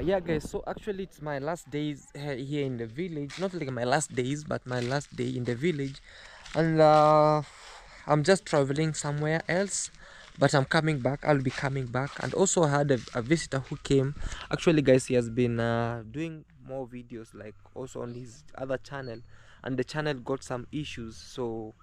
Yeah, guys, so actually it's my last days here in the village. Not like my last days, but my last day in the village. And I'm just traveling somewhere else, but I'm coming back. I'll be coming back. And also I had a visitor who came. Actually, guys, he has been doing more videos, like also on his other channel, and the channel got some issues. So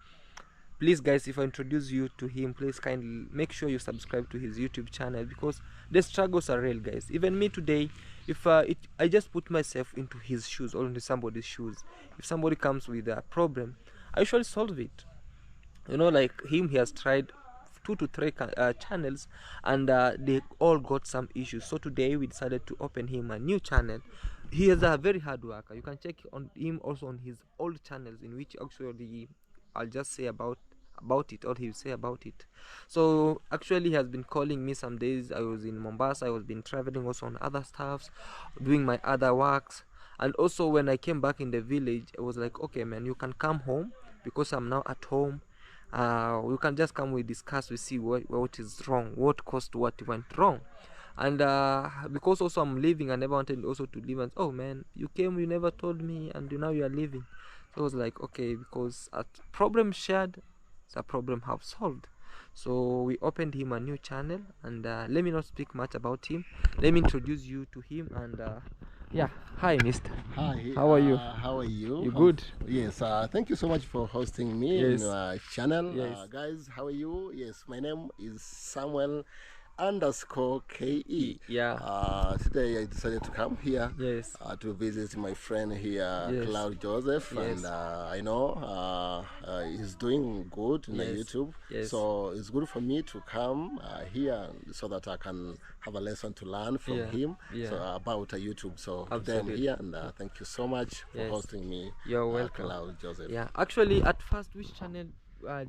please, guys, if I introduce you to him, please kindly make sure you subscribe to his YouTube channel, because the struggles are real, guys. Even me today, if I just put myself into his shoes or into somebody's shoes. If somebody comes with a problem, I usually solve it. You know, like him, he has tried 2 to 3 channels, and they all got some issues. So today we decided to open him a new channel. He is a very hard worker. You can check on him also on his old channels, in which actually I'll just say about it, or he'll say about it. So actually he has been calling me some days. I was in Mombasa, I was been traveling also on other stuffs, doing my other works. And also when I came back in the village, I was like, okay man, you can come home, because I'm now at home. You can just come, we discuss, we see what is wrong, what caused what went wrong. And because also I'm leaving, I never wanted also to leave, and oh man, you came, you never told me, and now you are leaving. So I was like, okay, because a problem shared is a problem half solved. So we opened him a new channel, and let me not speak much about him. Let me introduce you to him. And yeah, hi mister. Hi, How are you? how are you? You good? Yes, thank you so much for hosting me in Yes. your channel. Yes. Guys, how are you? Yes, my name is Samuel underscore KE. Yeah. Today I decided to come here Yes. to visit my friend here, Yes. Claude Joseph, Yes. and I know he's doing good in the Yes. YouTube. Yes. So it's good for me to come here so that I can have a lesson to learn from Yeah. him Yeah. so, about YouTube. So today I'm Absolutely. here, and thank you so much for Yes. hosting me. You're welcome. Claude Joseph. Yeah, actually at first, which channel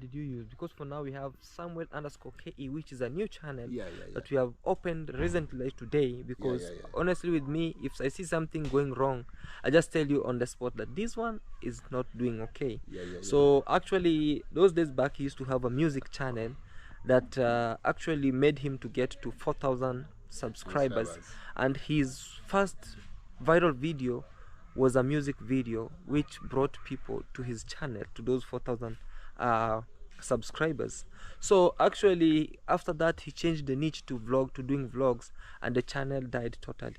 did you use? Because for now we have Samuel underscore KE, which is a new channel that we have opened recently, like today. Because honestly, with me, if I see something going wrong, I just tell you on the spot that this one is not doing okay. So actually those days back, he used to have a music channel that actually made him to get to 4,000 subscribers. And his first viral video was a music video, which brought people to his channel, to those 4,000 subscribers. So actually after that, he changed the niche to doing vlogs, and the channel died totally.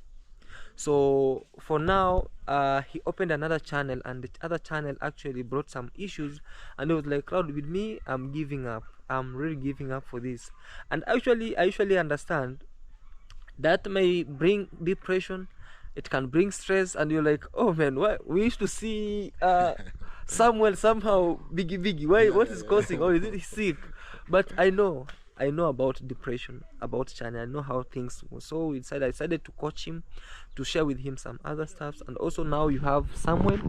So for now, he opened another channel, and the other channel actually brought some issues, and it was like, Claude, with me, I'm giving up. I'm really giving up for this. And actually I usually understand that may bring depression, it can bring stress, and you're like, oh man, why we used to see Samuel somehow biggie, why, what is causing, or is it sick? But I know about depression, about channel, I know how things were. So I decided to coach him, to share with him some other stuffs. And also now you have Samuel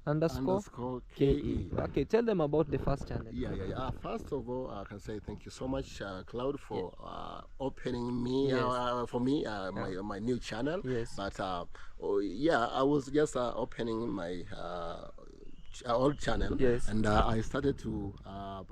underscore KE. Okay, tell them about the first channel. First of all, I can say thank you so much, Claude, for opening me for me my new channel. But I was just opening my old channel, and I started to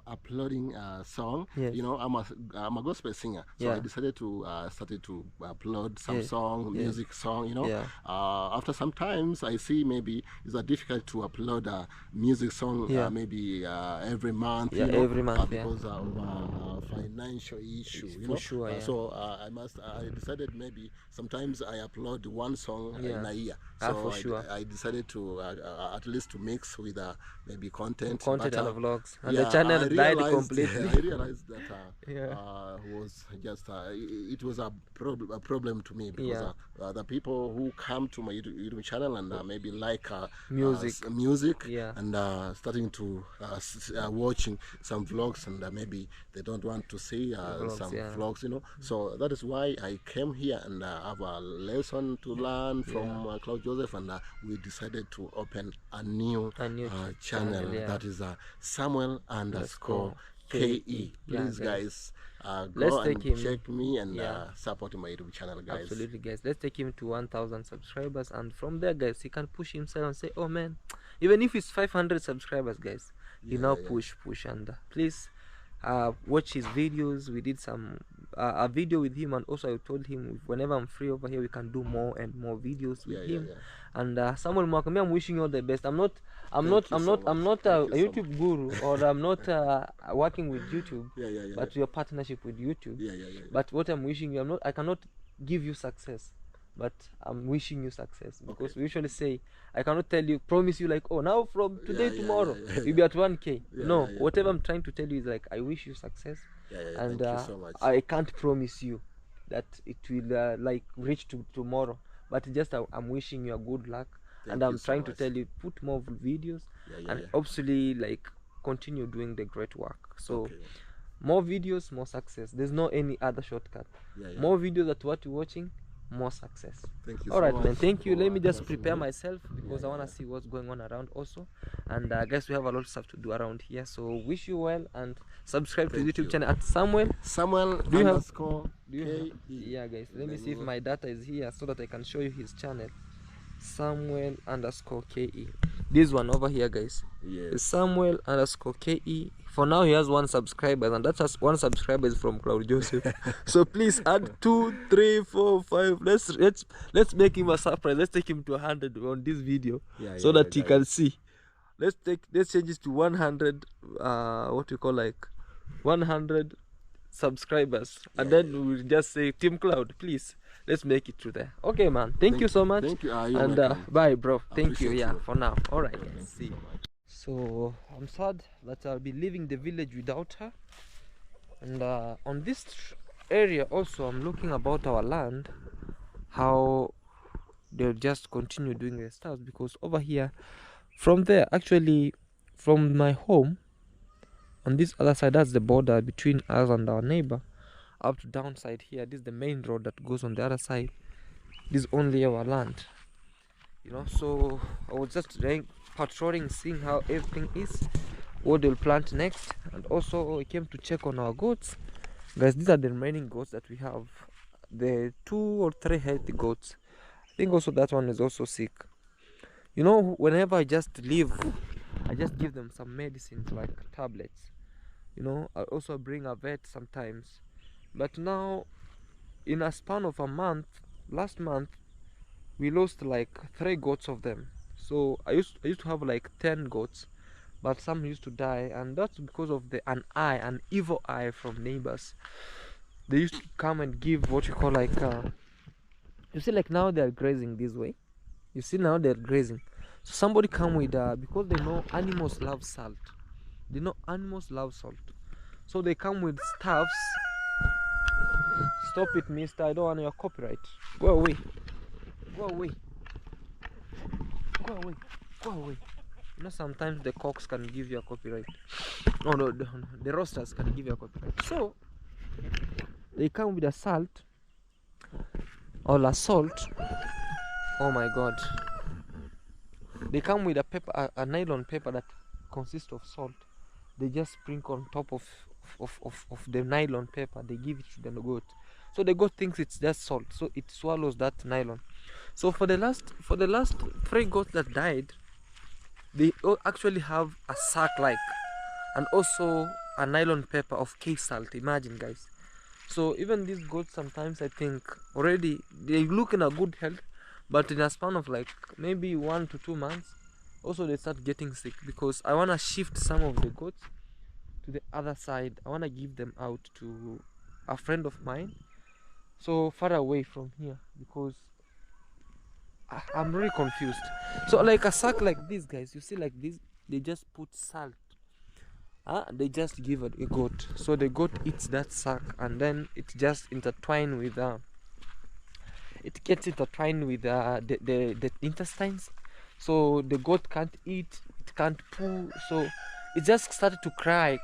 uploading a song. You know, I'm a gospel singer, so I decided to started to upload some song, music song. You know, after some times I see maybe it's difficult to upload a music song maybe every month. Every month, because of financial issue. You know, so I decided maybe sometimes I upload one song in a year. So I decided to at least to mix with maybe content and vlogs, and the channel died completely. I realized that was just it was a problem to me, because the people who come to my YouTube channel and maybe like music and starting to watching some vlogs, and maybe they don't want to see some vlogs, you know. So that is why I came here and have a lesson to learn from Claude Joseph, and we decided to open a new channel that is Samuel underscore KE. Please, guys, go and check me and support my YouTube channel, guys. Absolutely, guys. Let's take him to 1,000 subscribers, and from there, guys, he can push himself and say, oh man, even if it's 500 subscribers, guys, he now push and please watch his videos. We did some a video with him, and also I told him whenever I'm free over here we can do more and more videos with him. And Samuel Mwakame, I'm wishing you all the best. I'm not a YouTube guru, or I'm not working with YouTube, but your partnership with YouTube. But what I'm wishing you, I cannot give you success, but I'm wishing you success, because we usually say, I cannot promise you like, oh, now from today tomorrow you'll be at 1K. No, whatever I'm trying to tell you is like, I wish you success, and thank you so much. I can't promise you that it will like reach to tomorrow, but just I'm wishing you a good luck. And I'm trying to tell you, put more videos, and hopefully like continue doing the great work. So more videos, more success. There's no any other shortcut. More videos at what you're watching, more success. Thank you. All right, man. Thank you. Let me just prepare myself, because I want to see what's going on around also. And I guess we have a lot of stuff to do around here. So wish you well, and subscribe to the YouTube channel at Samuel. Do you have? Yeah, guys. Let me see if my data is here so that I can show you his channel. Samuel_KE. This one over here, guys. Yes. Samuel_KE. For now, he has 1 subscriber, and that has 1 subscriber is from Claude Joseph. So please add 2, 3, 4, 5. Let's make him a surprise. Let's take him to 100 on this video, so that he can see. Let's change this to 100. What we call like 100 subscribers, and then we'll just say, Team Claude, please. Let's make it through there. Okay, man. Thank you so much. Thank you. And bye, bro. Thank you. Yeah, for now. All right. See you. So I'm sad that I'll be leaving the village without her. And on this area also, I'm looking about our land, how they'll just continue doing their stuff, because over here, from there, actually, from my home, on this other side, that's the border between us and our neighbor. Up to downside here, this is the main road that goes on the other side. This is only our land, you know. So I was just patrolling, seeing how everything is, what they'll plant next. And also I came to check on our goats, guys. These are the remaining goats that we have, the 2 or 3 healthy goats. I think also that one is also sick, you know. Whenever I just leave, I just give them some medicines, like tablets, you know. I also bring a vet sometimes. But now, in a span of a month, last month, we lost like 3 goats of them. So I used to have like 10 goats, but some used to die, and that's because of an evil eye from neighbors. They used to come and give what you call like, you see, like now they are grazing this way. You see, now they're grazing. So somebody come with, because they know animals love salt. They know animals love salt. So they come with staffs. Stop it, mister. I don't want your copyright. Go away. Go away. Go away. Go away. You know, sometimes the cocks can give you a copyright. Oh no, the roasters can give you a copyright. So they come with a salt, or a salt. Oh my god. They come with a paper, a nylon paper that consists of salt. They just sprinkle on top of the nylon paper. They give it to the goat, so the goat thinks it's just salt, so it swallows that nylon. So for the last 3 goats that died, they actually have a sack like, and also a nylon paper of cave salt. Imagine, guys. So even these goats, sometimes I think already they look in a good health, but in a span of like maybe 1 to 2 months, also they start getting sick, because I want to shift some of the goats to the other side. I want to give them out to a friend of mine, so far away from here, because I'm really confused. So like a sack like this, guys, you see, like this, they just put salt, they just give it a goat, so the goat eats that sack, and then it just intertwined with it gets intertwined with the intestines, so the goat can't eat, it can't poo, so it just started to cry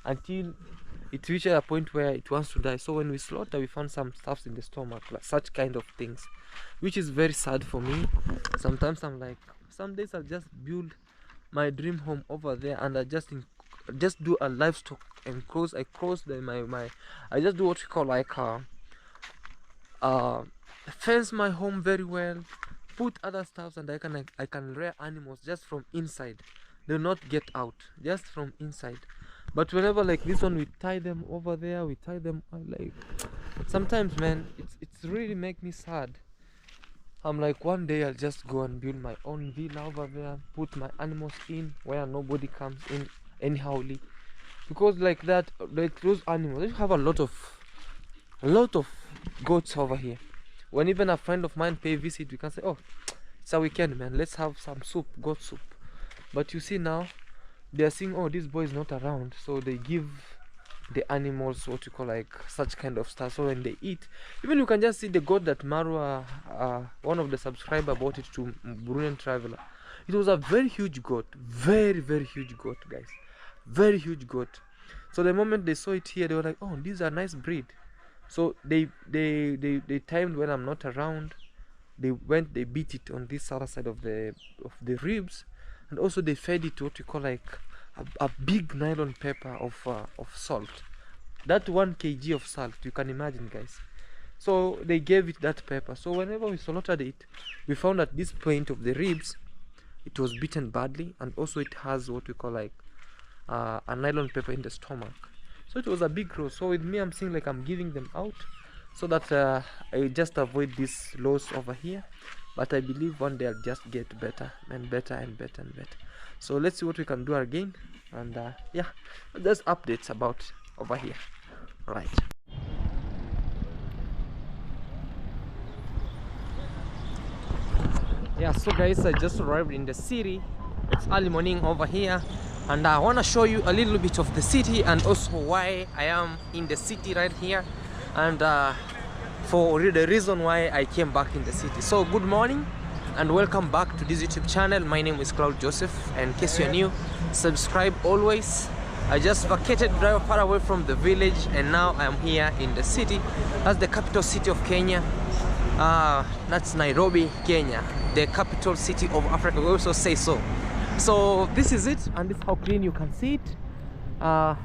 until it reached a point where it wants to die. So when we slaughter, we found some stuffs in the stomach, like such kind of things, which is very sad for me. Sometimes I'm like, some days I'll just build my dream home over there, and I just do a livestock and I just do what we call like fence my home very well, put other stuffs, and I can rear animals just from inside. They'll not get out, just from inside. But whenever like this one, we tie them over there, we tie them like sometimes, man, it's really make me sad. I'm like, one day I'll just go and build my own villa over there, put my animals in where nobody comes in anyhowly, because like that, like those animals, they have a lot of goats over here. When even a friend of mine pay visit, we can say, oh, it's a weekend, man, let's have some soup, goat soup. But you see now, they are seeing, oh, this boy is not around, so they give the animals what you call like such kind of stuff. So when they eat, even you can just see the goat that Marwa, one of the subscriber, bought it to Bruneian Traveler. It was a very huge goat, very huge goat, guys, very huge goat. So the moment they saw it here, they were like, oh, these are nice breed. So they timed when I'm not around. They beat it on this other side of the ribs, and also they fed it what you call like a big nylon paper of salt. That 1 kg of salt, you can imagine, guys. So they gave it that pepper. So whenever we slaughtered it, we found at this point of the ribs, it was beaten badly, and also it has what we call like a nylon paper in the stomach. So it was a big roast. So with me, I'm seeing like I'm giving them out so that I just avoid this loss over here. But I believe one day I'll just get better and better and better and better. So let's see what we can do again, and yeah, there's updates about over here, right? Yeah, so guys, I just arrived in the city. It's early morning over here, and I want to show you a little bit of the city and also why I am in the city right here, and for the reason why I came back in the city. So good morning and welcome back to this YouTube channel. My name is Claude Joseph, and in case you're new, subscribe always. I just vacated very far away from the village, and now I am here in the city. That's the capital city of Kenya. That's Nairobi, Kenya, the capital city of Africa. We also say so. So this is it, and this is how clean you can see it.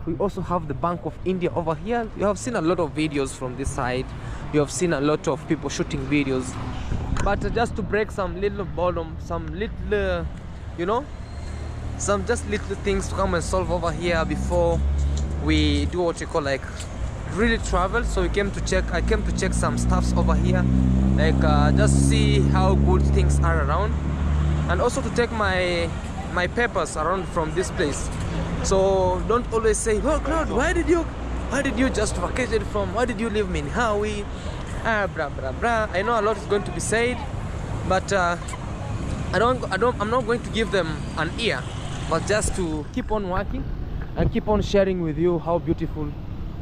We also have the Bank of India over here. You have seen a lot of videos from this side. You have seen a lot of people shooting videos, but just to break some little boredom, some little, you know, some just little things to come and solve over here before we do what we call like really travel. So I came to check some stuffs over here, like just see how good things are around, and also to take my papers around from this place. So don't always say, oh Claude, why did you just vacated from, why did you leave me in Hawaii, blah blah blah. I know a lot is going to be said, but I'm not going to give them an ear, but just to keep on working and keep on sharing with you how beautiful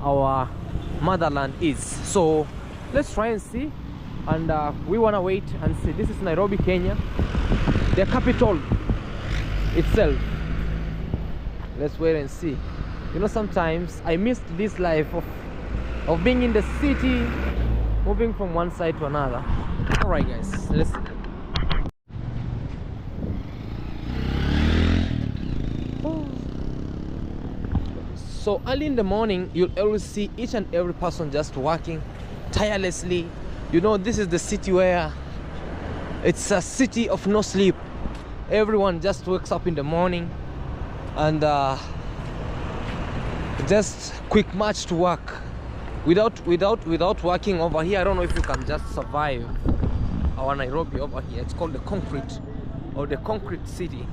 our motherland is. So let's try and see, and we want to wait and see. This is Nairobi, Kenya, the capital itself. Let's wait and see. You know, sometimes I missed this life of being in the city, moving from one side to another. All right guys, let's see. So early in the morning, you'll always see each and every person just working tirelessly. You know, this is the city where it's a city of no sleep. Everyone just wakes up in the morning and just quick march to work. Without working over here, I don't know if you can just survive our Nairobi over here. It's called the concrete, or the concrete city.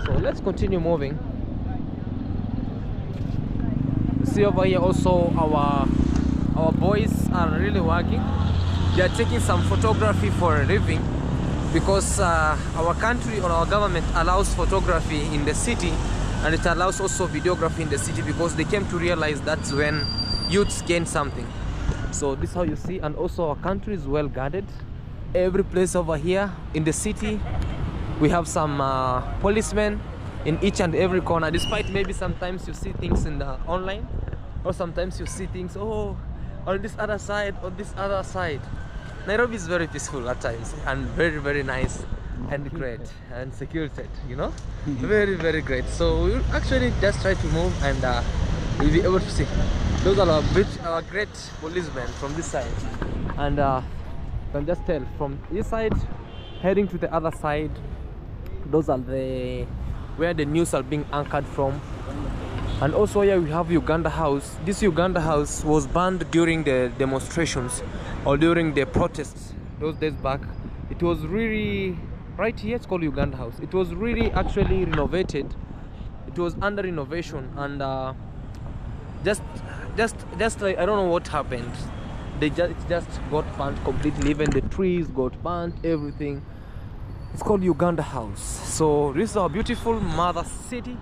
So let's continue moving. See over here also our boys are really working. They are taking some photography for a living, because our country or our government allows photography in the city, and it allows also videography in the city, because they came to realize that's when youths gain something. So this is how you see, and also our country is well guarded. Every place over here in the city, we have some policemen in each and every corner, despite maybe sometimes you see things in the online, or sometimes you see things, oh, on this other side, on this other side. Nairobi is very peaceful at times, and very nice and great and security, you know, very great. So we'll actually just try to move, and we'll be able to see. Those are our great policemen from this side, and you can just tell from this side heading to the other side. Those are where the news are being anchored from. And also here we have Uganda House. This Uganda House was banned during the demonstrations or during the protests those days back. It was really, right here it's called Uganda House. It was really actually renovated. It was under renovation, and just like, I don't know what happened. It just got burnt completely. Even the trees got burnt, everything. It's called Uganda House. So this is our beautiful mother city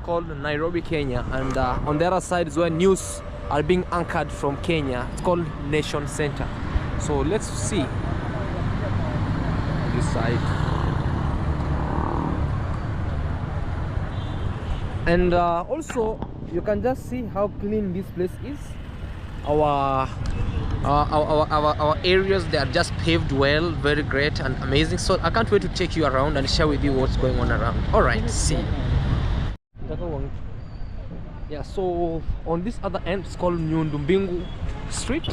called Nairobi, Kenya, and on the other side is where news are being anchored from Kenya. It's called Nation Center. So let's see this side. And also you can just see how clean this place is. Our areas, they are just paved well, very great and amazing. So I can't wait to take you around and share with you what's going on around. All right, see. Yeah, so on this other end it's called Nyundumbingu Street,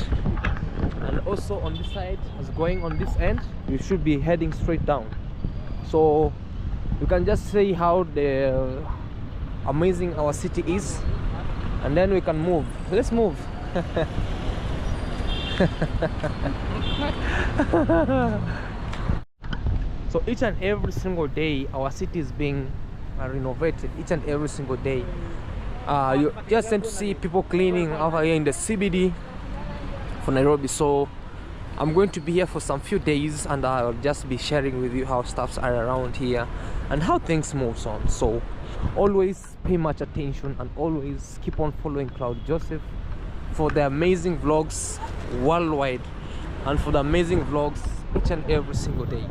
and also on this side, as going on this end, you should be heading straight down. So you can just see how the amazing our city is, and then we can move. Let's move. So each and every single day our city is being renovated. Each and every single day you just tend to see people cleaning over here in the CBD for Nairobi. So I'm going to be here for some few days, and I'll just be sharing with you how stuffs are around here and how things moves on. So always pay much attention and always keep on following Claude Joseph for the amazing vlogs worldwide and for the amazing vlogs each and every single day.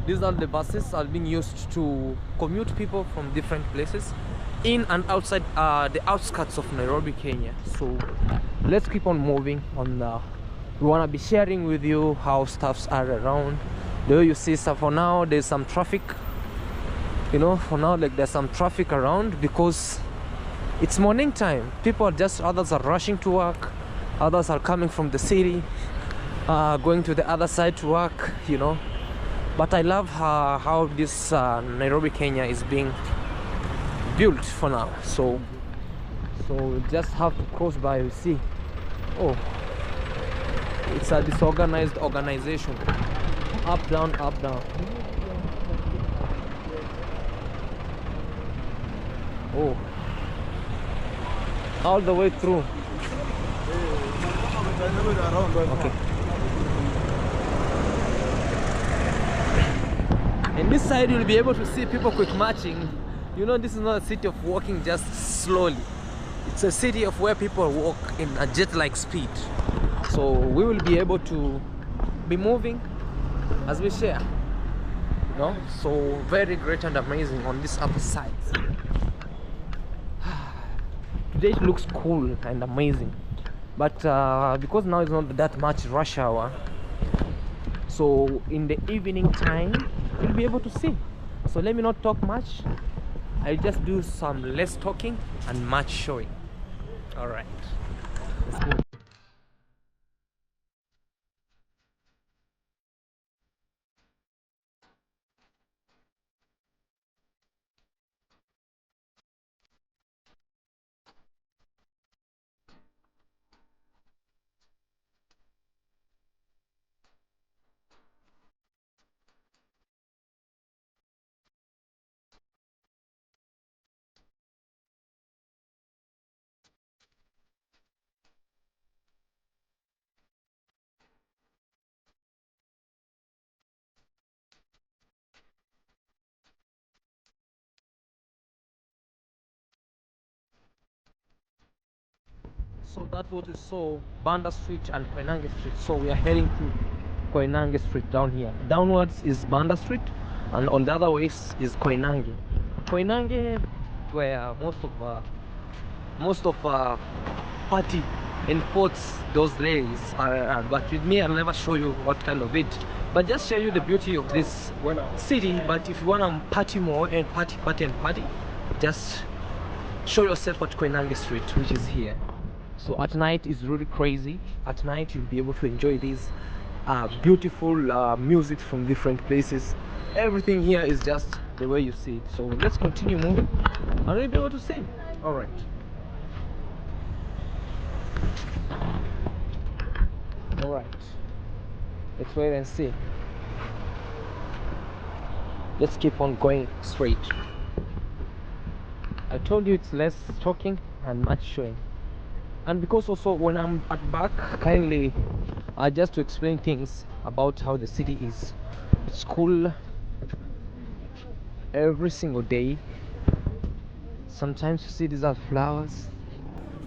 These are the buses are being used to commute people from different places in and outside the outskirts of Nairobi, Kenya. So let's keep on moving on. We want to be sharing with you how stuffs are around. The way you see stuff for now, there's some traffic, you know, for now, like there's some traffic around because it's morning time. People are just, others are rushing to work, others are coming from the city, going to the other side to work, you know. But I love how this Nairobi, Kenya is being built for now. So we just have to cross by. You see, oh, it's a disorganized organization. Up down, up down. Oh, all the way through. Okay. And this side you'll be able to see people quick marching. You know, this is not a city of walking just slowly. It's a city of where people walk in a jet-like speed. So we will be able to be moving as we share. You know? So very great and amazing on this other side. Today it looks cool and amazing. But because now it's not that much rush hour, so in the evening time you'll be able to see. So let me not talk much. I'll just do some less talking and much showing. All right, let's go. So that was so Banda Street and Koinange Street. So we are heading to Koinange Street down here. Downwards is Banda Street, and on the other ways is Koinange. Koinange, where most of party and sports those days are. But with me, I'll never show you what kind of it. But just show you the beauty of this city. But if you want to party more and party, just show yourself at Koinange Street, which is here. So at night is really crazy. At night you'll be able to enjoy these beautiful music from different places. Everything here is just the way you see it. So let's continue moving and you'll be able to see. All right. All right, let's wait and see. Let's keep on going straight. I told you it's less talking and much showing. And because also when I'm at back, kindly just to explain things about how the city is. It's cool every single day. Sometimes you see these are flowers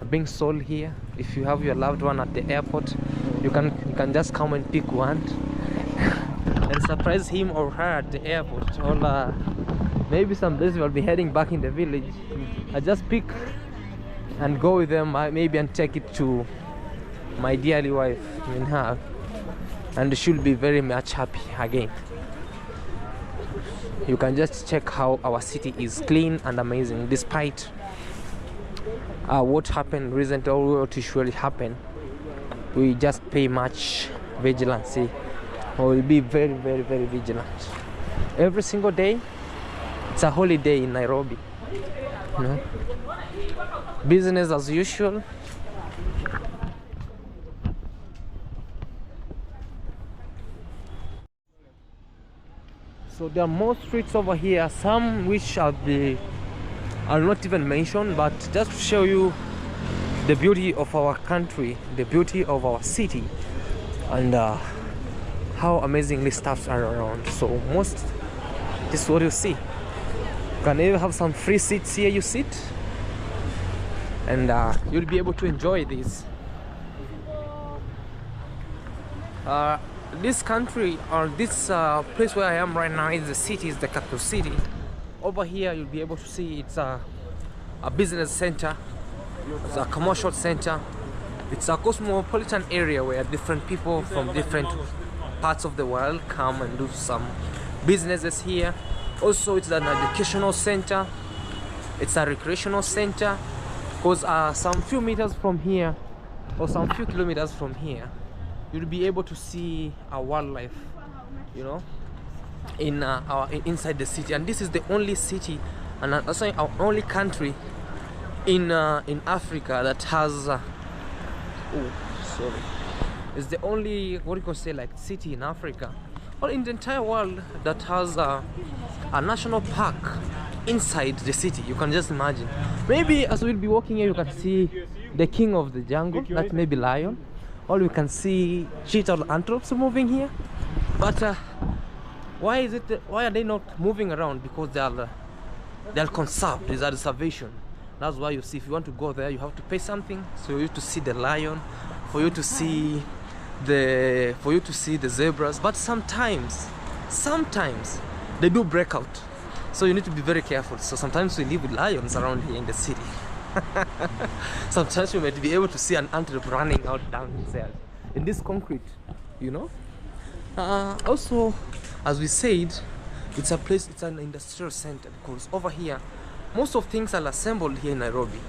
being sold here. If you have your loved one at the airport, you can just come and pick one and surprise him or her at the airport. Or maybe some days we'll be heading back in the village. I just pick and go with them, maybe, and take it to my dearly wife, her, and she'll be very much happy again. You can just check how our city is clean and amazing, despite what happened recently or what usually happen. We just pay much vigilancy, or we'll be very, very, very vigilant. Every single day, it's a holiday in Nairobi. You know? Business as usual. So there are more streets over here, some which are not even mentioned, but just to show you the beauty of our country, the beauty of our city, and how amazingly stuffs are around. So this is what you see. You can even have some free seats here, you sit, and you'll be able to enjoy this. This country, or this place where I am right now, is the city, is the capital city. Over here you'll be able to see it's a business center, it's a commercial center, it's a cosmopolitan area where different people from different parts of the world come and do some businesses here. Also, it's an educational center, it's a recreational center, because some few meters from here, or some few kilometers from here, you'll be able to see a wildlife, you know, inside the city. And this is the only city, and also our only country in Africa that has it's the only, what you can say, like city in Africa or in the entire world that has a national park inside the city. You can just imagine. Maybe as we'll be walking here, you can see the king of the jungle, that may be lion, or we can see cheetah or antelopes moving here. But why are they not moving around? Because they are conserved. There's a reservation. That's why you see, if you want to go there, you have to pay something. So you to see the lion, for you to see the zebras. But sometimes they do break out. So you need to be very careful. So sometimes we live with lions around here in the city. Sometimes you might be able to see an antelope running out downstairs in this concrete, you know. Also, as we said, it's an industrial center, because over here most of things are assembled here in Nairobi.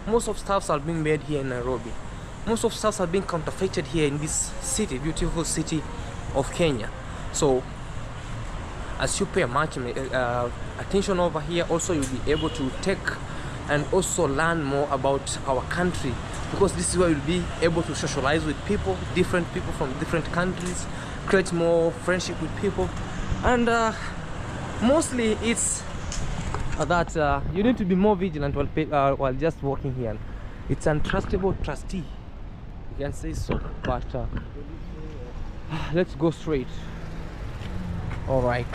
Most of stuffs are being made here in Nairobi. Most of stuffs are being counterfeited here in this city, beautiful city of Kenya. So as you pay much attention over here, also you'll be able to take and also learn more about our country, because this is where you'll be able to socialize with people, different people from different countries, create more friendship with people. And mostly it's that you need to be more vigilant while just walking here. It's untrustable trustee, you can say so. But let's go straight. All right.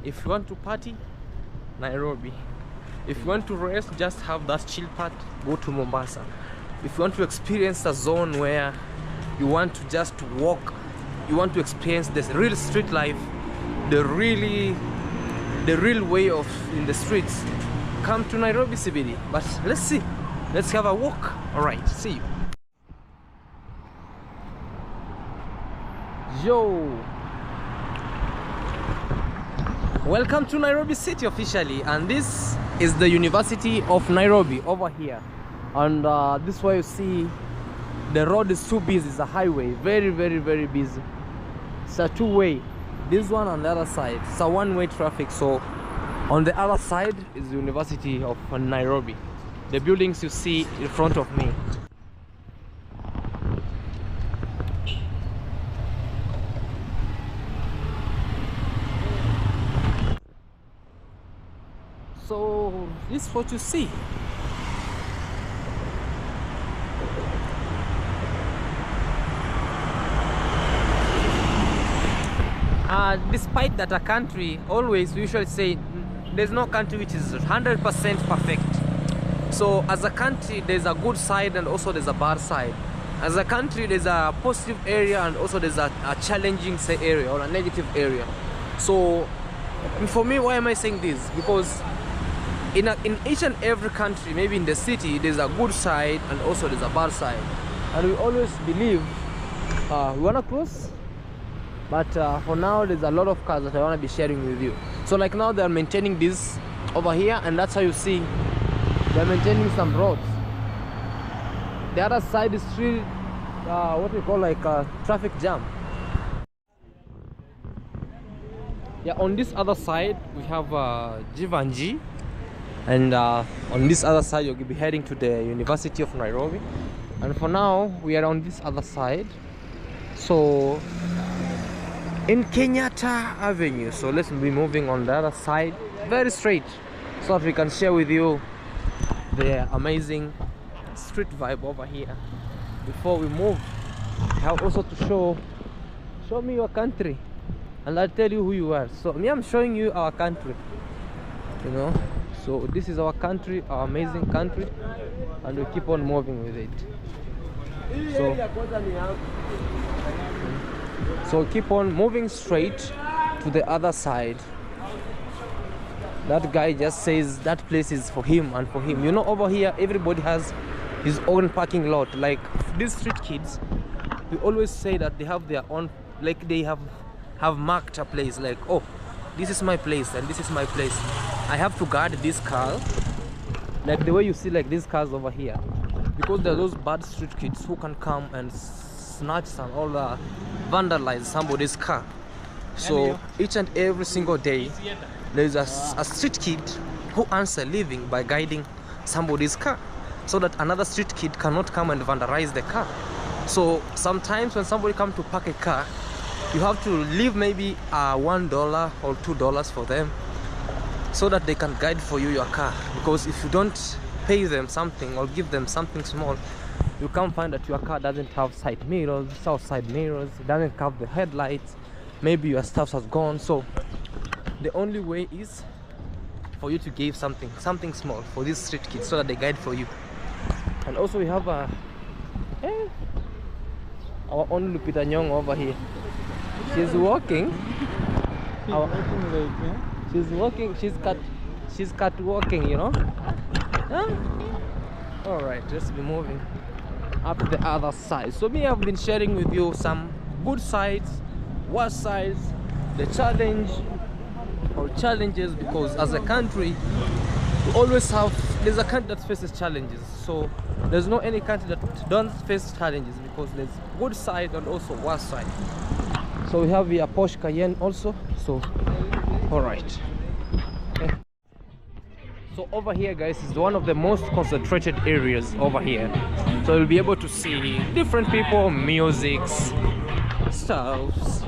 If you want to party, Nairobi. If you want to rest, just have that chill part, go to Mombasa. If you want to experience a zone where you want to just walk, you want to experience this real street life, the real way of in the streets, come to Nairobi CBD. But let's see, let's have a walk. All right, see you. Yo, welcome to Nairobi City officially, and this is the University of Nairobi over here. And this is why you see the road is too busy. It's a highway, very, very, very busy. It's a two-way. This one on the other side. It's a one-way traffic. So on the other side is the University of Nairobi. The buildings you see in front of me. So this is what you see. Despite that a country, always we usually say there's no country which is 100% perfect. So as a country there's a good side and also there's a bad side. As a country there's a positive area and also there's a challenging say area or a negative area. So for me, why am I saying this? Because in each and every country, maybe in the city, there's a good side and also there's a bad side. And we always believe, we wanna close, but for now there's a lot of cars that I wanna be sharing with you. So like now they're maintaining this over here, and that's how you see they're maintaining some roads. The other side is still what we call like a traffic jam. Yeah, on this other side we have Jivanji, and on this other side you'll be heading to the University of Nairobi. And for now we are on this other side, so in Kenyatta Avenue. So let's be moving on the other side very straight so that we can share with you the amazing street vibe over here. Before we move, I have also to show me your country, and I'll tell you who you are. So me, I'm showing you our country, you know. So this is our country, our amazing country, and we keep on moving with it. So keep on moving straight to the other side. That guy just says that place is for him and for him. You know, over here everybody has his own parking lot. Like these street kids, we always say that they have their own, like they have marked a place, like, oh, this is my place and this is my place. I have to guard this car, like the way you see like these cars over here, because there are those bad street kids who can come and snatch some or vandalize somebody's car. So each and every single day there's a street kid who earns a living by guiding somebody's car, so that another street kid cannot come and vandalize the car. So sometimes when somebody comes to park a car, you have to leave maybe $1 or $2 for them, so that they can guide for you your car. Because if you don't pay them something or give them something small, you can't find that your car doesn't have side mirrors, south side mirrors, it doesn't have the headlights, maybe your stuff has gone. So the only way is for you to give something small for these street kids, so that they guide for you. And also we have our own Lupita Nyong over here. She's walking. She's walking. She's cat walking, you know. All right, let's be moving up the other side. So me, I've been sharing with you some good sides, worst sides, the challenge or challenges, because as a country we always have, there's a country that faces challenges. So there's no any country that don't face challenges, because there's good side and also worst side. So we have here Porsche Cayenne also. So all right. Okay. So over here, guys, is one of the most concentrated areas over here. So you'll be able to see different people, musics, stuffs.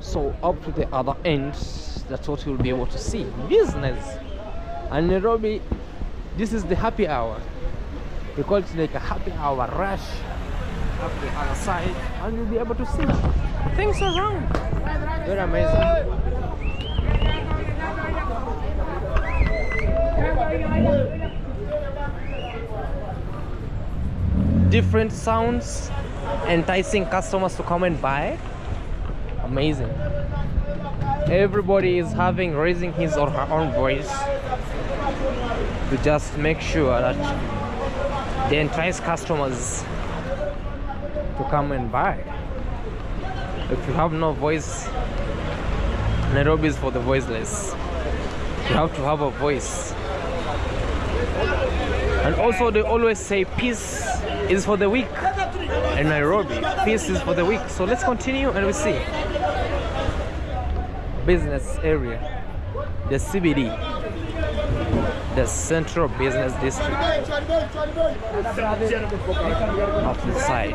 So up to the other end, that's what you'll be able to see. Business. And Nairobi, this is the happy hour. We call it like a happy hour rush up the other side, and you'll be able to see things around. Very amazing. Different sounds enticing customers to come and buy. Amazing. Everybody is raising his or her own voice to just make sure that they entice customers to come and buy. If you have no voice, Nairobi is for the voiceless. You have to have a voice. And also they always say peace is for the weak. In Nairobi, peace is for the weak. So let's continue and we see. Business area, the CBD, the Central Business District. Up the side.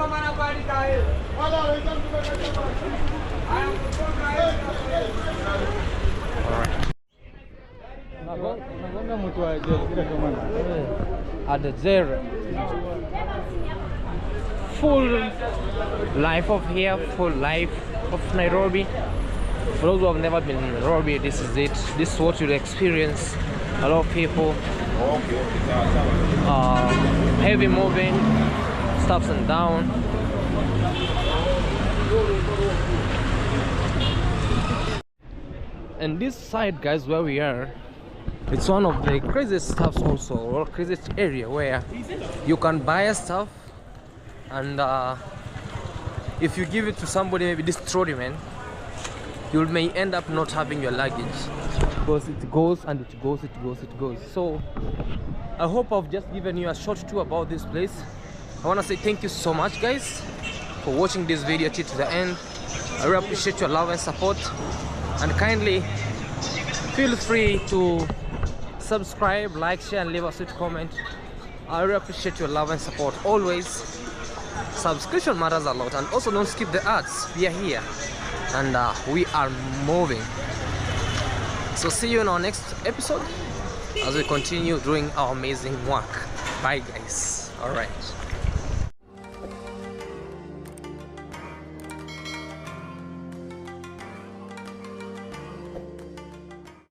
At the zero. Full life of here, full life of Nairobi. For those who have never been in Nairobi, this is it. This is what you'll experience. A lot of people, heavy moving, stops and down. And this side, guys, where we are, it's one of the craziest stuffs also, or craziest area where you can buy stuff, and if you give it to somebody, maybe this trolley man, you may end up not having your luggage because it goes and it goes, it goes, it goes. So I hope I've just given you a short tour about this place. I want to say thank you so much, guys, for watching this video till to the end. I really appreciate your love and support, and kindly feel free to subscribe, like, share, and leave a sweet comment. I really appreciate your love and support always. Subscription matters a lot, and also don't skip the ads. We are here and we are moving. So see you in our next episode as we continue doing our amazing work. Bye, guys. All right.